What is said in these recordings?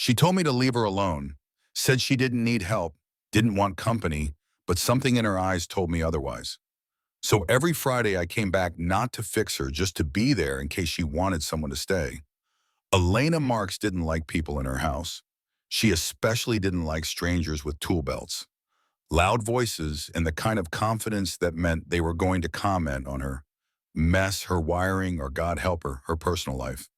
She told me to leave her alone, said she didn't need help, didn't want company, but something in her eyes told me otherwise. So every Friday I came back not to fix her, just to be there in case she wanted someone to stay. Elena Marks didn't like people in her house. She especially didn't like strangers with tool belts, loud voices, and the kind of confidence that meant they were going to comment on her mess, her wiring, or God help her personal life.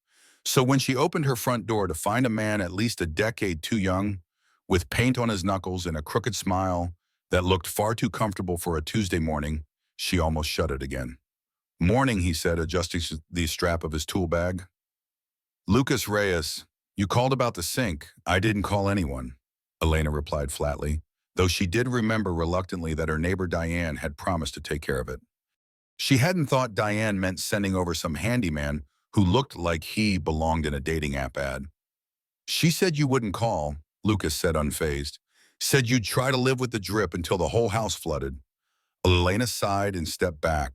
So when she opened her front door to find a man at least a decade too young, with paint on his knuckles and a crooked smile that looked far too comfortable for a Tuesday morning, she almost shut it again. "Morning," he said, adjusting the strap of his tool bag. "Lucas Reyes, you called about the sink. I didn't call anyone," Elena replied flatly, though she did remember reluctantly that her neighbor Diane had promised to take care of it. She hadn't thought Diane meant sending over some handyman who looked like he belonged in a dating app ad. "She said you wouldn't call," Lucas said unfazed. "Said you'd try to live with the drip until the whole house flooded." Elena sighed and stepped back,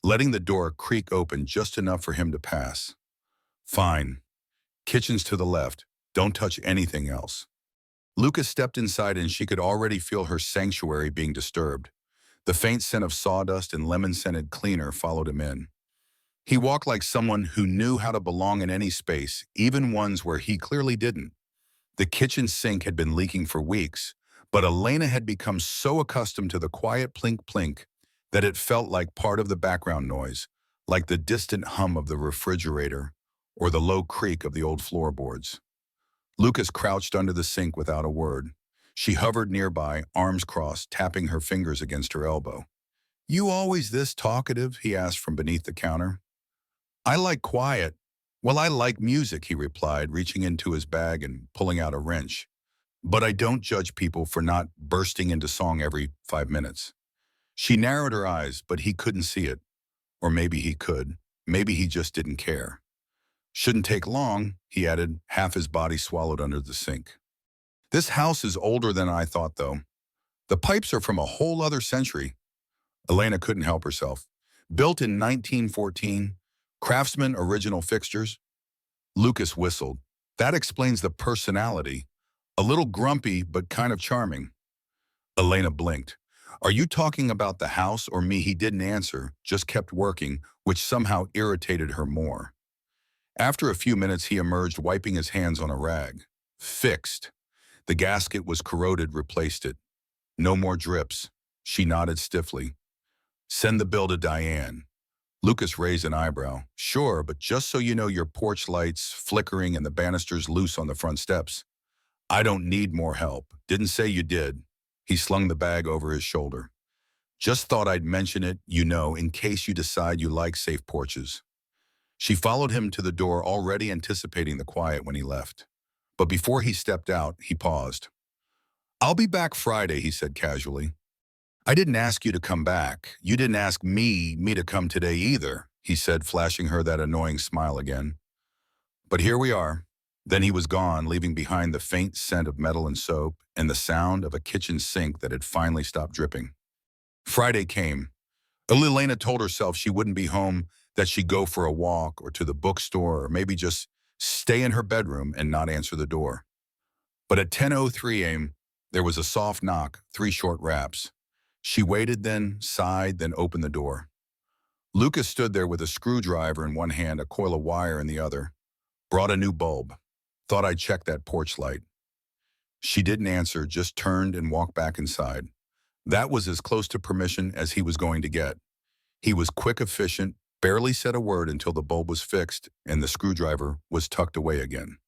letting the door creak open just enough for him to pass. "Fine. Kitchen's to the left. Don't touch anything else." Lucas stepped inside and she could already feel her sanctuary being disturbed. The faint scent of sawdust and lemon-scented cleaner followed him in. He walked like someone who knew how to belong in any space, even ones where he clearly didn't. The kitchen sink had been leaking for weeks, but Elena had become so accustomed to the quiet plink-plink that it felt like part of the background noise, like the distant hum of the refrigerator or the low creak of the old floorboards. Lucas crouched under the sink without a word. She hovered nearby, arms crossed, tapping her fingers against her elbow. "You always this talkative?" he asked from beneath the counter. "I like quiet." "Well, I like music," he replied, reaching into his bag and pulling out a wrench. "But I don't judge people for not bursting into song every 5 minutes." She narrowed her eyes, but he couldn't see it. Or maybe he could. Maybe he just didn't care. "Shouldn't take long," he added, half his body swallowed under the sink. "This house is older than I thought, though. The pipes are from a whole other century." Elena couldn't help herself. "Built in 1914, Craftsman original fixtures." Lucas whistled. "That explains the personality. A little grumpy, but kind of charming." Elena blinked. "Are you talking about the house or me?" He didn't answer, just kept working, which somehow irritated her more. After a few minutes, he emerged, wiping his hands on a rag. "Fixed. The gasket was corroded, replaced it. No more drips." She nodded stiffly. "Send the bill to Diane." Lucas raised an eyebrow. "Sure, but just so you know, your porch lights flickering and the banisters loose on the front steps." "I don't need more help. Didn't say you did." He slung the bag over his shoulder. "Just thought I'd mention it, in case you decide you like safe porches." She followed him to the door, already anticipating the quiet when he left. But before he stepped out, he paused. "I'll be back Friday," he said casually. "I didn't ask you to come back. You didn't ask me to come today either," he said, flashing her that annoying smile again. "But here we are." Then he was gone, leaving behind the faint scent of metal and soap and the sound of a kitchen sink that had finally stopped dripping. Friday came. Elena told herself she wouldn't be home, that she'd go for a walk or to the bookstore or maybe just stay in her bedroom and not answer the door. But at 10:03 a.m., there was a soft knock, 3 short raps. She waited, then sighed, then opened the door. Lucas stood there with a screwdriver in one hand, a coil of wire in the other. "Brought a new bulb. Thought I'd check that porch light." She didn't answer, just turned and walked back inside. That was as close to permission as he was going to get. He was quick, efficient, barely said a word until the bulb was fixed and the screwdriver was tucked away again.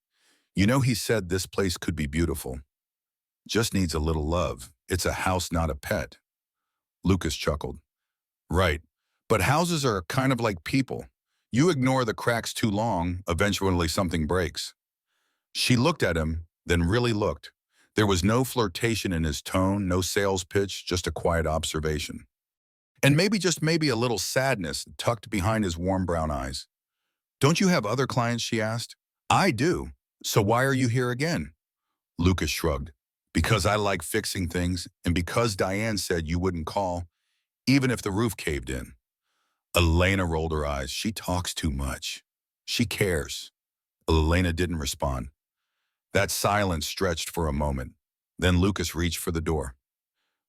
He said this place could be beautiful. Just needs a little love. It's a house, not a pet." Lucas chuckled. "Right. But houses are kind of like people. You ignore the cracks too long, eventually something breaks." She looked at him, then really looked. There was no flirtation in his tone, no sales pitch, just a quiet observation. And maybe, just maybe, a little sadness tucked behind his warm brown eyes. "Don't you have other clients?" she asked. "I do. So why are you here again?" Lucas shrugged. "Because I like fixing things, and because Diane said you wouldn't call, even if the roof caved in." Elena rolled her eyes. "She talks too much. She cares." Elena didn't respond. That silence stretched for a moment. Then Lucas reached for the door.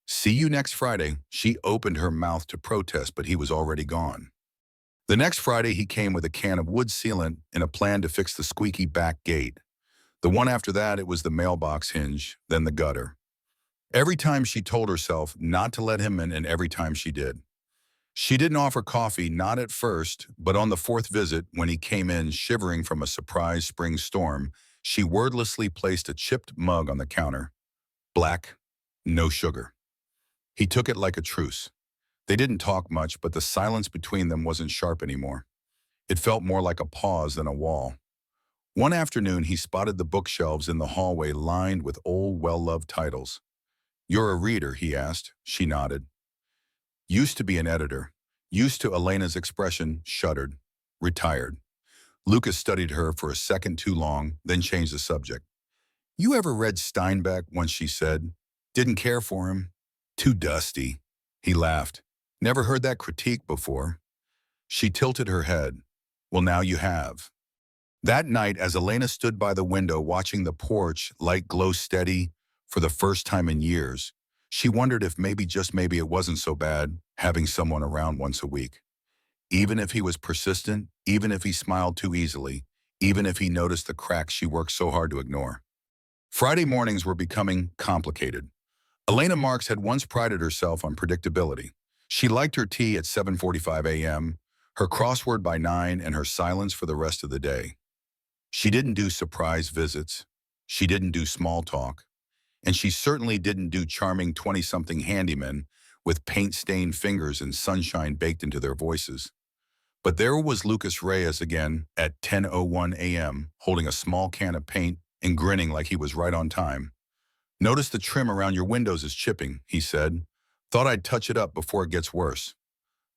"See you next Friday." She opened her mouth to protest, but he was already gone. The next Friday, he came with a can of wood sealant and a plan to fix the squeaky back gate. The one after that, it was the mailbox hinge, then the gutter. Every time she told herself not to let him in, and every time she did. She didn't offer coffee, not at first, but on the fourth visit, when he came in shivering from a surprise spring storm, she wordlessly placed a chipped mug on the counter. Black, no sugar. He took it like a truce. They didn't talk much, but the silence between them wasn't sharp anymore. It felt more like a pause than a wall. One afternoon, he spotted the bookshelves in the hallway lined with old, well-loved titles. "You're a reader?" he asked. She nodded. "Used to be an editor." Used to Elena's expression, shuddered. "Retired." Lucas studied her for a second too long, then changed the subject. "You ever read Steinbeck?" once she said. "Didn't care for him." "Too dusty." He laughed. "Never heard that critique before." She tilted her head. "Well, now you have." That night, as Elena stood by the window watching the porch light glow steady for the first time in years, she wondered if maybe, just maybe, it wasn't so bad having someone around once a week. Even if he was persistent, even if he smiled too easily, even if he noticed the cracks she worked so hard to ignore. Friday mornings were becoming complicated. Elena Marks had once prided herself on predictability. She liked her tea at 7:45 a.m., her crossword by 9, and her silence for the rest of the day. She didn't do surprise visits. She didn't do small talk. And she certainly didn't do charming 20-something handymen with paint-stained fingers and sunshine baked into their voices. But there was Lucas Reyes again at 10:01 a.m., holding a small can of paint and grinning like he was right on time. "Notice the trim around your windows is chipping," he said. "Thought I'd touch it up before it gets worse."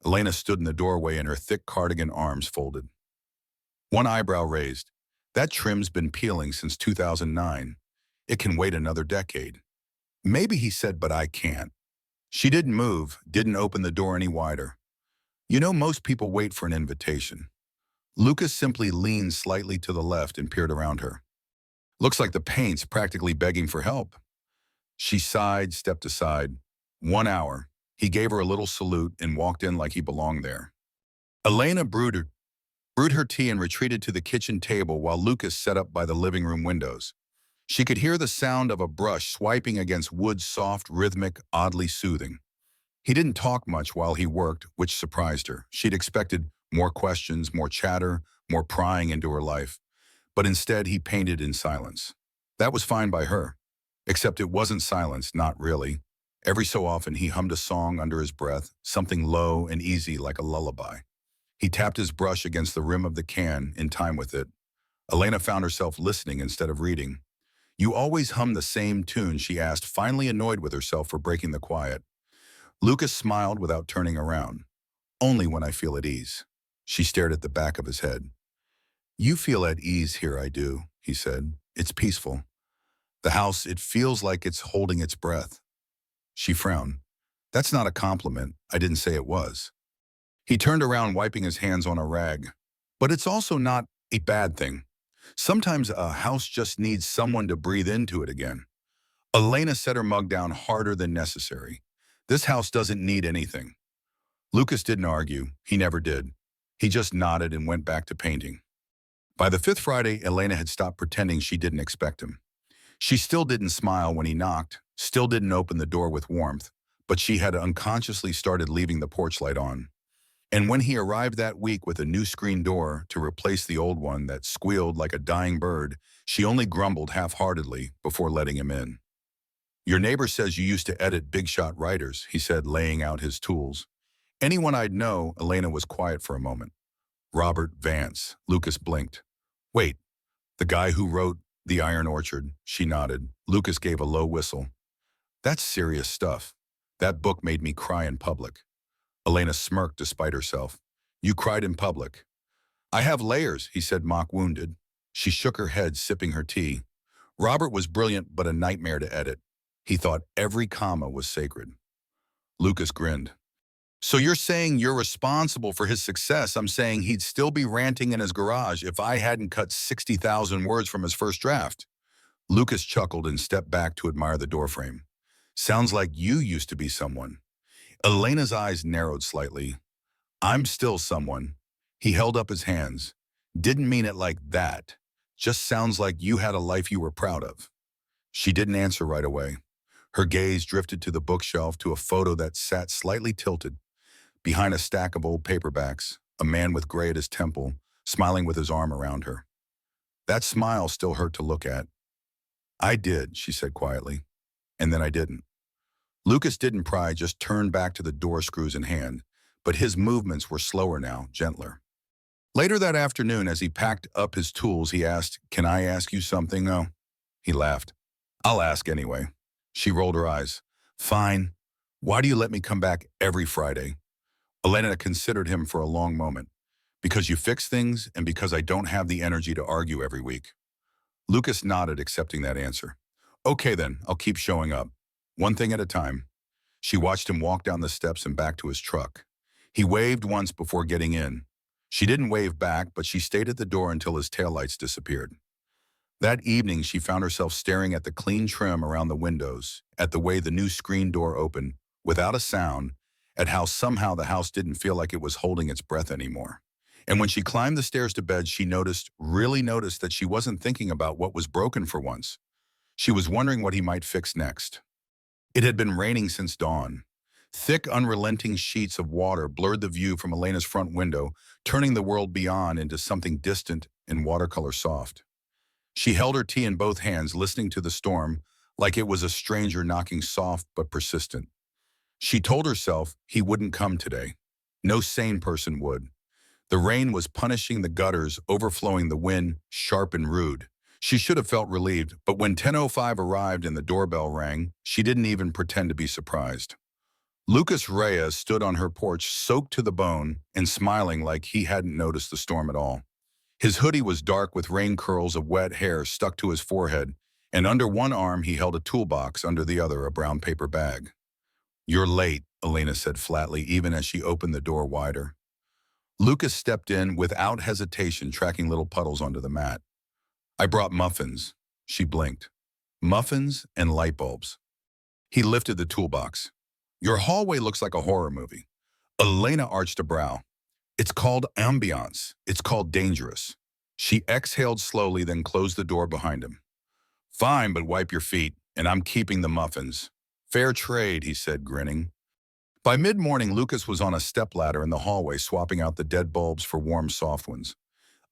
Elena stood in the doorway and her thick cardigan arms folded. One eyebrow raised. "That trim's been peeling since 2009. It can wait another decade." "Maybe," he said, "but I can't." She didn't move, didn't open the door any wider. "You know, most people wait for an invitation." Lucas simply leaned slightly to the left and peered around her. "Looks like the paint's practically begging for help." She sighed, stepped aside. 1 hour. He gave her a little salute and walked in like he belonged there. Elena brewed her tea and retreated to the kitchen table while Lucas sat up by the living room windows. She could hear the sound of a brush swiping against wood, soft, rhythmic, oddly soothing. He didn't talk much while he worked, which surprised her. She'd expected more questions, more chatter, more prying into her life. But instead, he painted in silence. That was fine by her. Except it wasn't silence, not really. Every so often, he hummed a song under his breath, something low and easy like a lullaby. He tapped his brush against the rim of the can, in time with it. Elena found herself listening instead of reading. "You always hum the same tune?" she asked, finally annoyed with herself for breaking the quiet. Lucas smiled without turning around. "Only when I feel at ease." She stared at the back of his head. "You feel at ease here, I do," he said. "It's peaceful. The house, it feels like it's holding its breath." She frowned. "That's not a compliment. I didn't say it was." He turned around, wiping his hands on a rag. "But it's also not a bad thing. Sometimes a house just needs someone to breathe into it again." Elena set her mug down harder than necessary. "This house doesn't need anything." Lucas didn't argue. He never did. He just nodded and went back to painting. By the fifth Friday, Elena had stopped pretending she didn't expect him. She still didn't smile when he knocked, still didn't open the door with warmth, but she had unconsciously started leaving the porch light on. And when he arrived that week with a new screen door to replace the old one that squealed like a dying bird, she only grumbled half-heartedly before letting him in. "Your neighbor says you used to edit big-shot writers," he said, laying out his tools. "Anyone I'd know." Elena was quiet for a moment. "Robert Vance." Lucas blinked. "Wait, the guy who wrote The Iron Orchard?" She nodded. Lucas gave a low whistle. "That's serious stuff. That book made me cry in public." Elena smirked despite herself. "You cried in public?" "I have layers," he said, mock-wounded. She shook her head, sipping her tea. "Robert was brilliant, but a nightmare to edit. He thought every comma was sacred." Lucas grinned. "So you're saying you're responsible for his success?" "I'm saying he'd still be ranting in his garage if I hadn't cut 60,000 words from his first draft." Lucas chuckled and stepped back to admire the doorframe. Sounds like you used to be someone. Elena's eyes narrowed slightly. I'm still someone. He held up his hands. Didn't mean it like that. Just sounds like you had a life you were proud of. She didn't answer right away. Her gaze drifted to the bookshelf to a photo that sat slightly tilted. Behind a stack of old paperbacks, a man with gray at his temple, smiling with his arm around her. That smile still hurt to look at. I did, she said quietly. And then I didn't. Lucas didn't pry, just turned back to the door screws in hand, but his movements were slower now, gentler. Later that afternoon, as he packed up his tools, he asked, "Can I ask you something, though?" He laughed. "I'll ask anyway." She rolled her eyes. "Fine. Why do you let me come back every Friday?" Elena considered him for a long moment. "Because you fix things and because I don't have the energy to argue every week." Lucas nodded, accepting that answer. "Okay then, I'll keep showing up. One thing at a time." She watched him walk down the steps and back to his truck. He waved once before getting in. She didn't wave back, but she stayed at the door until his taillights disappeared. That evening, she found herself staring at the clean trim around the windows, at the way the new screen door opened, without a sound, at how somehow the house didn't feel like it was holding its breath anymore. And when she climbed the stairs to bed, she really noticed that she wasn't thinking about what was broken for once. She was wondering what he might fix next. It had been raining since dawn. Thick, unrelenting sheets of water blurred the view from Elena's front window, turning the world beyond into something distant and watercolor soft. She held her tea in both hands, listening to the storm like it was a stranger knocking soft but persistent. She told herself he wouldn't come today. No sane person would. The rain was punishing the gutters, overflowing the wind, sharp and rude. She should have felt relieved, but when 10:05 arrived and the doorbell rang, she didn't even pretend to be surprised. Lucas Reyes stood on her porch, soaked to the bone and smiling like he hadn't noticed the storm at all. His hoodie was dark with rain curls of wet hair stuck to his forehead, and under one arm he held a toolbox, under the other a brown paper bag. "You're late," Elena said flatly, even as she opened the door wider. Lucas stepped in without hesitation, tracking little puddles onto the mat. "I brought muffins." She blinked. "Muffins and light bulbs." He lifted the toolbox. "Your hallway looks like a horror movie." Elena arched a brow. "It's called ambiance. It's called dangerous." She exhaled slowly, then closed the door behind him. "Fine, but wipe your feet, and I'm keeping the muffins." "Fair trade," he said, grinning. By mid-morning, Lucas was on a stepladder in the hallway, swapping out the dead bulbs for warm, soft ones.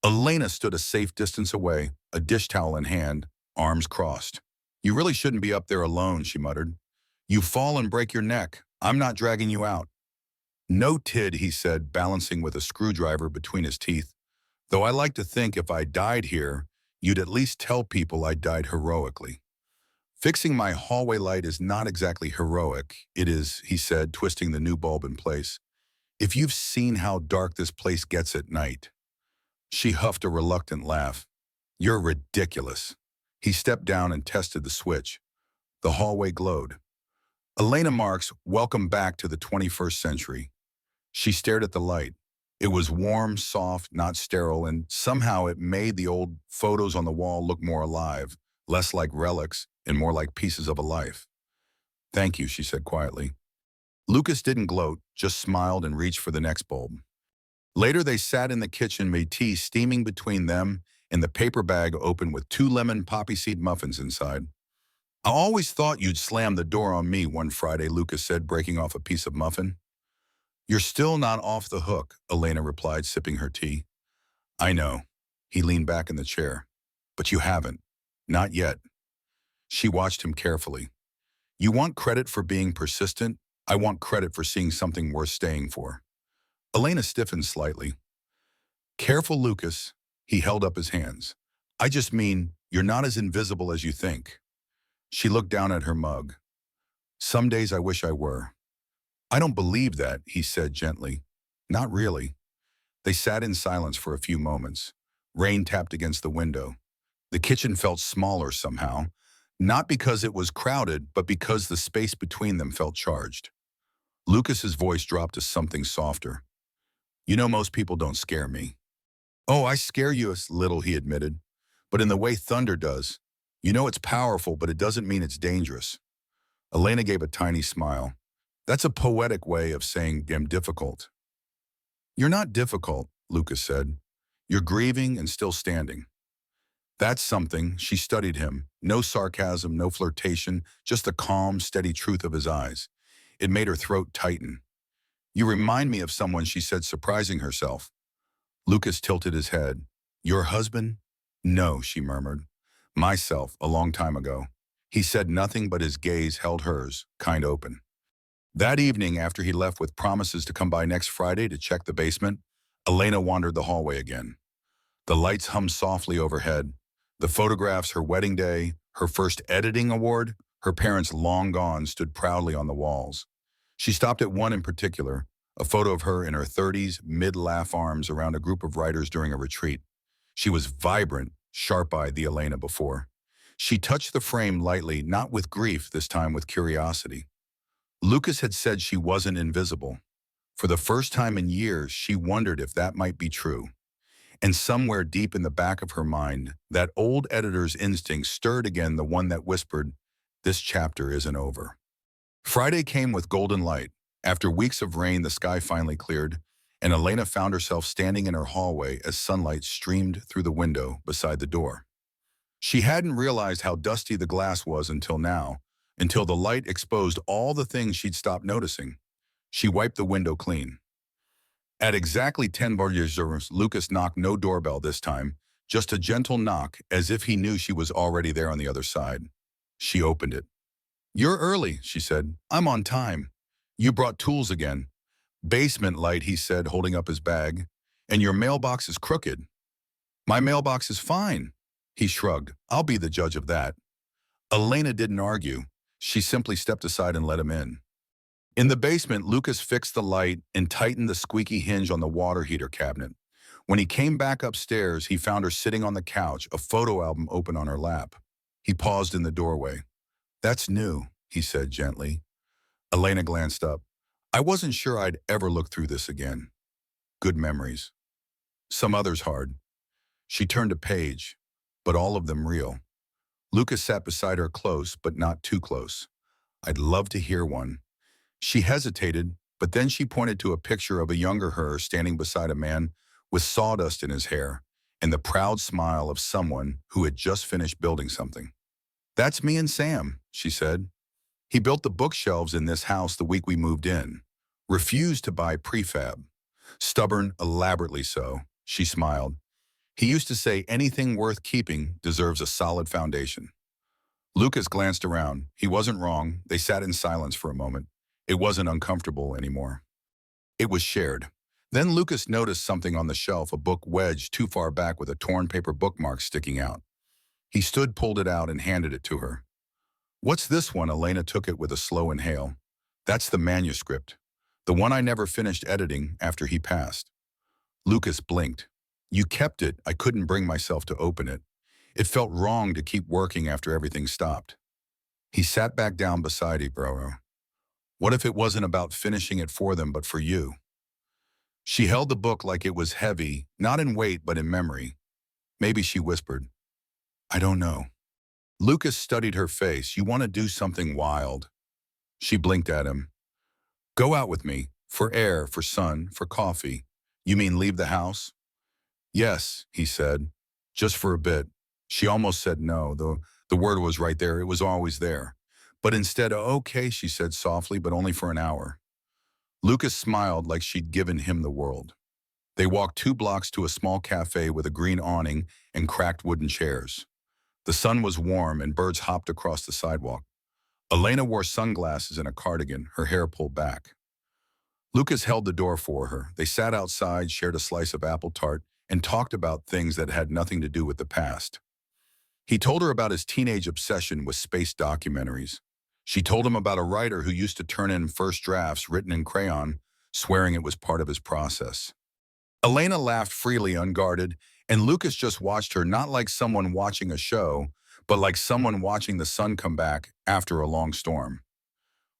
Elena stood a safe distance away, a dish towel in hand, arms crossed. "You really shouldn't be up there alone," she muttered. "You fall and break your neck. I'm not dragging you out." "No tid," he said, balancing with a screwdriver between his teeth. "Though I like to think if I died here, you'd at least tell people I died heroically." "Fixing my hallway light is not exactly heroic. It is," he said, twisting the new bulb in place. "If you've seen how dark this place gets at night." She huffed a reluctant laugh. "You're ridiculous." He stepped down and tested the switch. The hallway glowed. "Elena Marks, welcome back to the 21st century." She stared at the light. It was warm, soft, not sterile, and somehow it made the old photos on the wall look more alive, less like relics and more like pieces of a life. "Thank you," she said quietly. Lucas didn't gloat, just smiled and reached for the next bulb. Later, they sat in the kitchen, made tea steaming between them and the paper bag open with 2 lemon poppy seed muffins inside. "I always thought you'd slam the door on me," one Friday, Lucas said, breaking off a piece of muffin. "You're still not off the hook," Elena replied, sipping her tea. "I know." He leaned back in the chair. "But you haven't. Not yet." She watched him carefully. "You want credit for being persistent? I want credit for seeing something worth staying for." Elena stiffened slightly. "Careful, Lucas." He held up his hands. "I just mean, you're not as invisible as you think." She looked down at her mug. "Some days I wish I were." "I don't believe that," he said gently. "Not really." They sat in silence for a few moments. Rain tapped against the window. The kitchen felt smaller somehow, not because it was crowded, but because the space between them felt charged. Lucas's voice dropped to something softer. "You know, most people don't scare me." "Oh, I scare you a little," he admitted, "but in the way thunder does." You know it's powerful, but it doesn't mean it's dangerous. Elena gave a tiny smile. That's a poetic way of saying I'm difficult. You're not difficult, Lucas said. You're grieving and still standing. That's something. She studied him. No sarcasm, no flirtation, just the calm, steady truth of his eyes. It made her throat tighten. You remind me of someone, she said, surprising herself. Lucas tilted his head. Your husband? No, she murmured. Myself, a long time ago. He said nothing, but his gaze held hers, kind open. That evening, after he left with promises to come by next Friday to check the basement, Elena wandered the hallway again. The lights hummed softly overhead. The photographs, her wedding day, her first editing award, her parents long gone, stood proudly on the walls. She stopped at one in particular, a photo of her in her 30s, mid-laugh arms around a group of writers during a retreat. She was vibrant, sharp-eyed the Elena before. She touched the frame lightly, not with grief, this time with curiosity. Lucas had said she wasn't invisible. For the first time in years, she wondered if that might be true. And somewhere deep in the back of her mind, that old editor's instinct stirred again, the one that whispered, this chapter isn't over. Friday came with golden light. After weeks of rain, the sky finally cleared, and Elena found herself standing in her hallway as sunlight streamed through the window beside the door. She hadn't realized how dusty the glass was until now, until the light exposed all the things she'd stopped noticing. She wiped the window clean. At exactly 10 Borges, Lucas knocked, no doorbell this time, just a gentle knock, as if he knew she was already there on the other side. She opened it. You're early, she said. I'm on time. You brought tools again. Basement light, he said, holding up his bag. And your mailbox is crooked. My mailbox is fine. He shrugged. I'll be the judge of that. Elena didn't argue. She simply stepped aside and let him in. In the basement, Lucas fixed the light and tightened the squeaky hinge on the water heater cabinet. When he came back upstairs, he found her sitting on the couch, a photo album open on her lap. He paused in the doorway. That's new, he said gently. Elena glanced up. I wasn't sure I'd ever look through this again. Good memories. Some others hard. She turned a page, but all of them real. Lucas sat beside her, close, but not too close. I'd love to hear one. She hesitated, but then she pointed to a picture of a younger her standing beside a man with sawdust in his hair and the proud smile of someone who had just finished building something. That's me and Sam, she said. He built the bookshelves in this house the week we moved in. Refused to buy prefab. Stubborn, elaborately so, she smiled. He used to say anything worth keeping deserves a solid foundation. Lucas glanced around. He wasn't wrong. They sat in silence for a moment. It wasn't uncomfortable anymore. It was shared. Then Lucas noticed something on the shelf, a book wedged too far back with a torn paper bookmark sticking out. He stood, pulled it out, and handed it to her. What's this one? Elena took it with a slow inhale. That's the manuscript. The one I never finished editing after he passed. Lucas blinked. You kept it. I couldn't bring myself to open it. It felt wrong to keep working after everything stopped. He sat back down beside Ibro. What if it wasn't about finishing it for them, but for you? She held the book like it was heavy, not in weight, but in memory. Maybe, she whispered. I don't know. Lucas studied her face. You want to do something wild. She blinked at him. Go out with me. For air, for sun, for coffee. You mean leave the house? Yes, he said. Just for a bit. She almost said no, though the word was right there. It was always there. But instead, okay, she said softly, but only for an hour. Lucas smiled like she'd given him the world. They walked 2 blocks to a small cafe with a green awning and cracked wooden chairs. The sun was warm and birds hopped across the sidewalk. Elena wore sunglasses and a cardigan, her hair pulled back. Lucas held the door for her. They sat outside, shared a slice of apple tart, and talked about things that had nothing to do with the past. He told her about his teenage obsession with space documentaries. She told him about a writer who used to turn in first drafts written in crayon, swearing it was part of his process. Elena laughed freely, unguarded, and Lucas just watched her, not like someone watching a show, but like someone watching the sun come back after a long storm.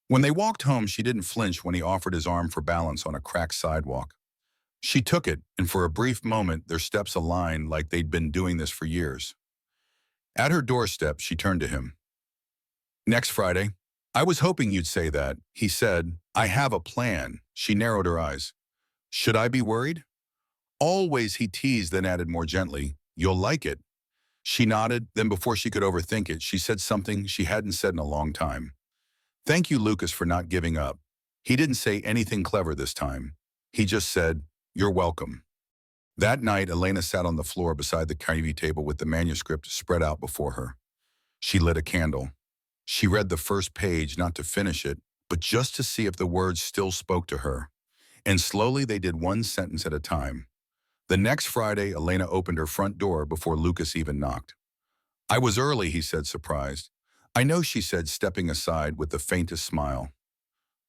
When they walked home, she didn't flinch when he offered his arm for balance on a cracked sidewalk. She took it, and for a brief moment, their steps aligned like they'd been doing this for years. At her doorstep, she turned to him. Next Friday. I was hoping you'd say that, he said. I have a plan. She narrowed her eyes. Should I be worried? Always, he teased, then added more gently. You'll like it. She nodded, then before she could overthink it, she said something she hadn't said in a long time. Thank you, Lucas, for not giving up. He didn't say anything clever this time. He just said, you're welcome. That night, Elena sat on the floor beside the coffee table with the manuscript spread out before her. She lit a candle. She read the first page, not to finish it, but just to see if the words still spoke to her. And slowly they did, one sentence at a time. The next Friday, Elena opened her front door before Lucas even knocked. I was early, he said, surprised. I know, she said, stepping aside with the faintest smile.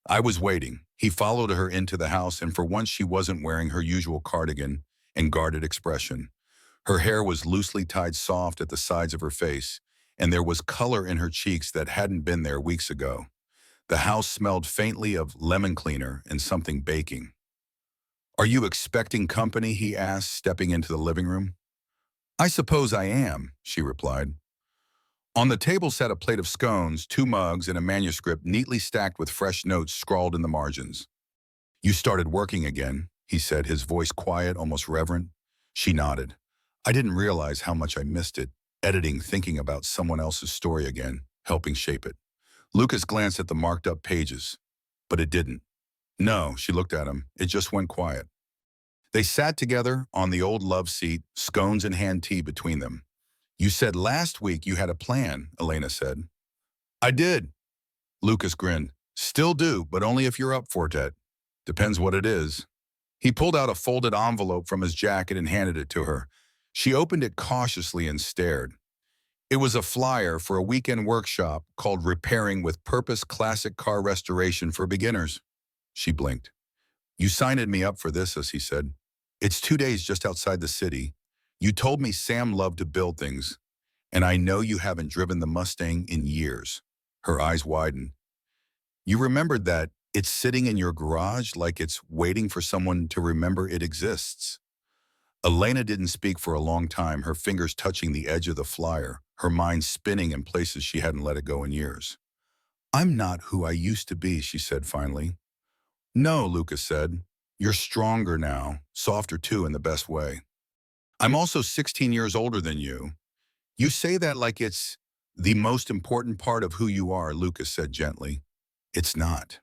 I was waiting. He followed her into the house, and for once she wasn't wearing her usual cardigan and guarded expression. Her hair was loosely tied soft at the sides of her face, and there was color in her cheeks that hadn't been there weeks ago. The house smelled faintly of lemon cleaner and something baking. Are you expecting company? He asked, stepping into the living room. I suppose I am, she replied. On the table sat a plate of scones, 2 mugs, and a manuscript neatly stacked with fresh notes scrawled in the margins. You started working again, he said, his voice quiet, almost reverent. She nodded. I didn't realize how much I missed it, editing, thinking about someone else's story again, helping shape it. Lucas glanced at the marked-up pages, but it didn't. No, she looked at him. It just went quiet. They sat together on the old love seat, scones and hand tea between them. You said last week you had a plan, Elena said. I did. Lucas grinned. Still do, but only if you're up for it. Depends what it is. He pulled out a folded envelope from his jacket and handed it to her. She opened it cautiously and stared. It was a flyer for a weekend workshop called Repairing with Purpose Classic Car Restoration for Beginners. She blinked. You signed me up for this, as he said. It's 2 days just outside the city. You told me Sam loved to build things, and I know you haven't driven the Mustang in years. Her eyes widened. You remembered that it's sitting in your garage like it's waiting for someone to remember it exists. Elena didn't speak for a long time, her fingers touching the edge of the flyer, her mind spinning in places she hadn't let it go in years. I'm not who I used to be, she said finally. No, Lucas said. You're stronger now, softer too in the best way. I'm also 16 years older than you. You say that like it's the most important part of who you are, Lucas said gently. It's not.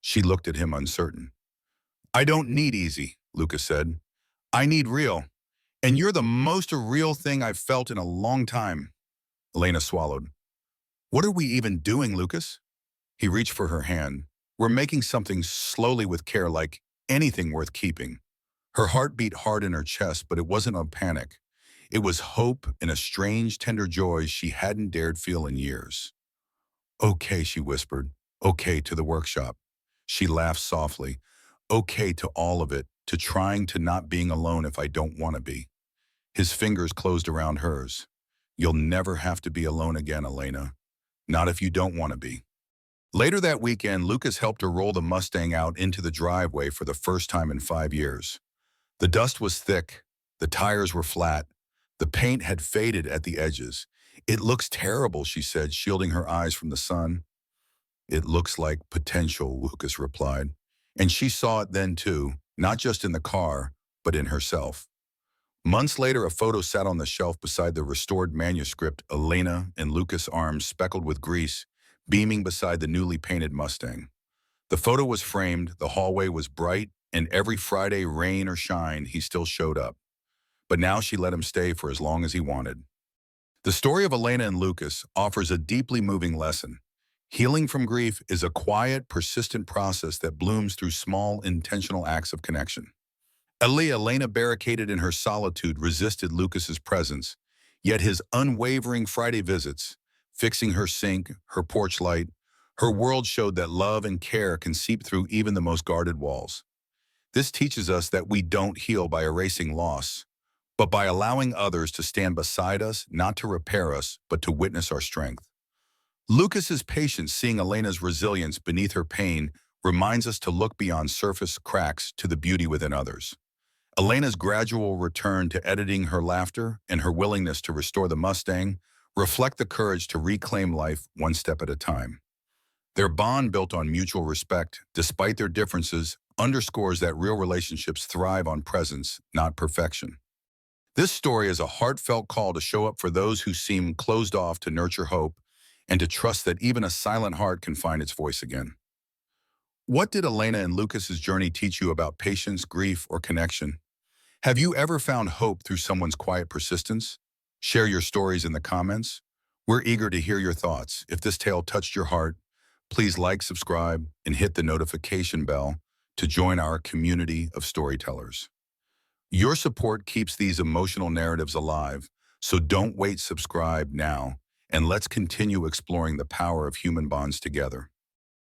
She looked at him uncertain. I don't need easy, Lucas said. I need real. And you're the most real thing I've felt in a long time. Elena swallowed. What are we even doing, Lucas? He reached for her hand. We're making something slowly with care, like anything worth keeping. Her heart beat hard in her chest, but it wasn't a panic. It was hope and a strange, tender joy she hadn't dared feel in years. Okay, she whispered. Okay to the workshop. She laughed softly. Okay to all of it, to trying to not being alone if I don't want to be. His fingers closed around hers. You'll never have to be alone again, Elena. Not if you don't want to be. Later that weekend, Lucas helped her roll the Mustang out into the driveway for the first time in 5 years. The dust was thick. The tires were flat. The paint had faded at the edges. It looks terrible, she said, shielding her eyes from the sun. It looks like potential, Lucas replied. And she saw it then too, not just in the car, but in herself. Months later, a photo sat on the shelf beside the restored manuscript, Elena in Lucas' arms speckled with grease, beaming beside the newly painted Mustang. The photo was framed, the hallway was bright, and every Friday, rain or shine, he still showed up. But now she let him stay for as long as he wanted. The story of Elena and Lucas offers a deeply moving lesson. Healing from grief is a quiet, persistent process that blooms through small, intentional acts of connection. Elena, barricaded in her solitude, resisted Lucas's presence, yet his unwavering Friday visits, fixing her sink, her porch light, her world showed that love and care can seep through even the most guarded walls. This teaches us that we don't heal by erasing loss, but by allowing others to stand beside us, not to repair us, but to witness our strength. Lucas's patience, seeing Elena's resilience beneath her pain, reminds us to look beyond surface cracks to the beauty within others. Elena's gradual return to editing her laughter and her willingness to restore the Mustang reflect the courage to reclaim life one step at a time. Their bond, built on mutual respect, despite their differences, underscores that real relationships thrive on presence, not perfection. This story is a heartfelt call to show up for those who seem closed off, to nurture hope, and to trust that even a silent heart can find its voice again. What did Elena and Lucas's journey teach you about patience, grief, or connection? Have you ever found hope through someone's quiet persistence? Share your stories in the comments. We're eager to hear your thoughts. If this tale touched your heart, please like, subscribe, and hit the notification bell to join our community of storytellers. Your support keeps these emotional narratives alive, so don't wait, subscribe now, and let's continue exploring the power of human bonds together.